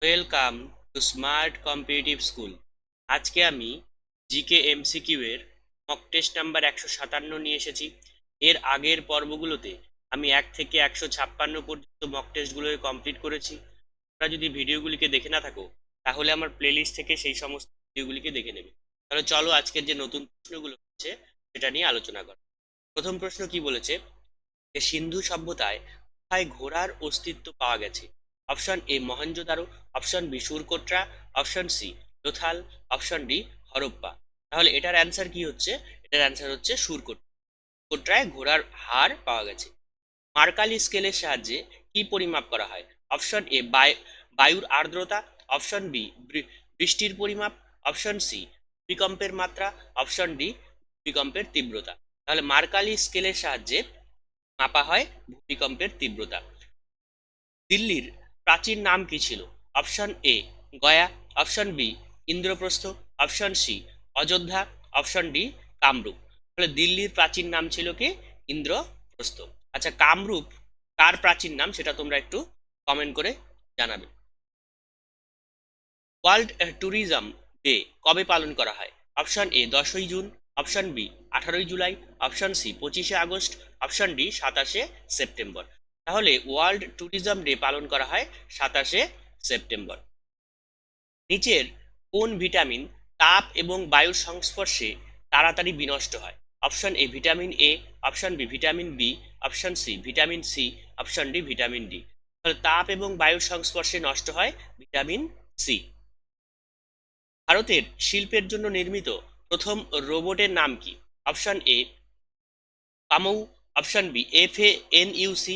Welcome to smart competitive school. আজকে আমি GK MCQ এর মক টেস্ট নাম্বার 157 নিয়ে এসেছি। এর আগের পর্বগুলোতে আমি 1 থেকে 156 পর্যন্ত মক টেস্টগুলো কমপ্লিট করেছি। তোমরা যদি ভিডিওগুলিকে দেখে না থাকো তাহলে আমার প্লেলিস্ট থেকে সেই সমস্ত ভিডিওগুলিকে দেখে নেবে। তাহলে চলো আজকের যে নতুন প্রশ্নগুলো হচ্ছে সেটা নিয়ে আলোচনা করা। প্রথম প্রশ্ন কি বলেছে, যে সিন্ধু সভ্যতায় কোথায় ঘোড়ার অস্তিত্ব পাওয়া গেছে? Option A Mohenjodaro, option B Surkotada, option C Lothal, option D Harappa. তাহলে এটার অ্যান্সার কি হচ্ছে? এটার অ্যান্সার হচ্ছে সুরকোট্রায় ঘোড়ার হাড় পাওয়া গেছে। মার্কালি স্কেলের সাহায্যে কি পরিমাপ করা হয়? অপশন এ বায়ুর আর্দ্রতা, অপশন বি বৃষ্টির পরিমাপ, অপশন সি ভূমিকম্পের মাত্রা, অপশন ডি ভূমিকম্পের তীব্রতা। তাহলে মার্কালি স্কেলের সাহায্যে মাপা হয় ভূমিকম্পের তীব্রতা। দিল্লির প্রাচীন নাম কি ছিল? Option A Gaya, option B Indraprastha, option C Ayodhya, option D Kamrup. তাহলে দিল্লির প্রাচীন নাম ছিল কি? ইন্দ্রপ্রস্থ। আচ্ছা, কামরূপ কার প্রাচীন নাম সেটা তোমরা একটু কমেন্ট করে জানাবে। ওয়ার্ল্ড ট্যুরিজম ডে কবে পালন করা হয়? অপশন এ 10ই জুন, অপশন বি 18ই জুলাই, অপশন সি 25শে আগস্ট, অপশন ডি 27শে সেপ্টেম্বর। তাহলে ওয়ার্ল্ড ট্যুরিজম ডে পালন করা হয় 27শে সেপ্টেম্বর। নিচের কোন ভিটামিন তাপ এবং বায়ুর সংস্পর্শে তাড়াতাড়ি বিনষ্ট হয়? Option A vitamin A, option B vitamin B, option C vitamin C, option D vitamin D. তাহলে তাপ এবং বায়ুর সংস্পর্শে নষ্ট হয় ভিটামিন সি। ভারতের শিল্পের জন্য নির্মিত প্রথম রোবটের নাম কি? অপশন এ পামৌ, option B FANUC,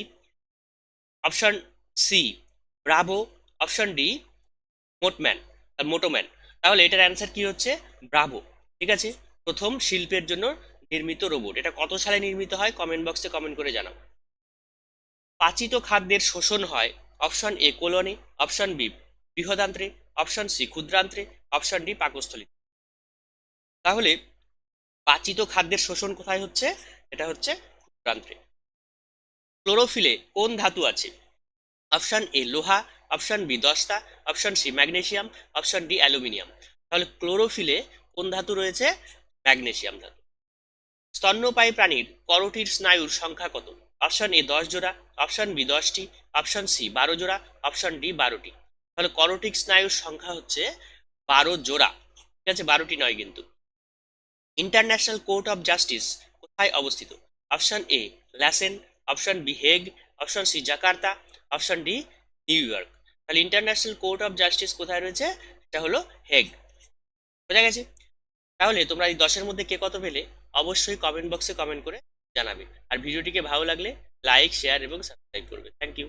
option C Bravo, option D Motoman. তাহলে এটার অ্যান্সার কি হচ্ছে? ব্রাভো। ঠিক আছে, প্রথম শিল্পের জন্য নির্মিত রোবট। এটা কত সালে নির্মিত হয় কমেন্ট বক্সে কমেন্ট করে জানাও। পাচিত খাদ্যের শোষণ হয় অপশন এ কোলনে, অপশন বি বৃহদান্ত্রে, অপশন সি ক্ষুদ্রান্ত্রে, অপশন ডি পাকস্থলী। তাহলে পাচিত খাদ্যের শোষণ কোথায় হচ্ছে? এটা হচ্ছে ক্ষুদ্রান্ত্রে। ক্লোরোফিলে কোন ধাতু আছে? অপশন এ লোহা, অপশন বি দস্তা, option C magnesium, option D aluminium. তাহলে ক্লোরোফিলে কোন ধাতু রয়েছে? ম্যাগনেসিয়াম ধাতু। স্তন্যপায়ী প্রাণীর করোটির স্নায়ুর সংখ্যা কত? অপশন এ 10 জোড়া, অপশন বি 10টি, অপশন সি 12 জোড়া, অপশন ডি 12টি। তাহলে করোটিক স্নায়ুর সংখ্যা হচ্ছে 12 জোড়া। ঠিক আছে, 12টি নয় কিন্তু। ইন্টারন্যাশনাল কোর্ট অফ জাস্টিস কোথায় অবস্থিত? অপশন এ ল্যাসেন, option B Hague, option C Jakarta, option D New York. তাহলে ইন্টারন্যাশনাল কোর্ট অফ জাস্টিস কোথায় রয়েছে? এটা হলো হেগ। বোঝা গেছে? তাহলে তোমরা এই 10-এর মধ্যে কে কত পেলে অবশ্যই কমেন্ট বক্সে কমেন্ট করে জানাবে। আর ভিডিওটিকে ভালো লাগলে লাইক, শেয়ার এবং সাবস্ক্রাইব করবে। Thank you.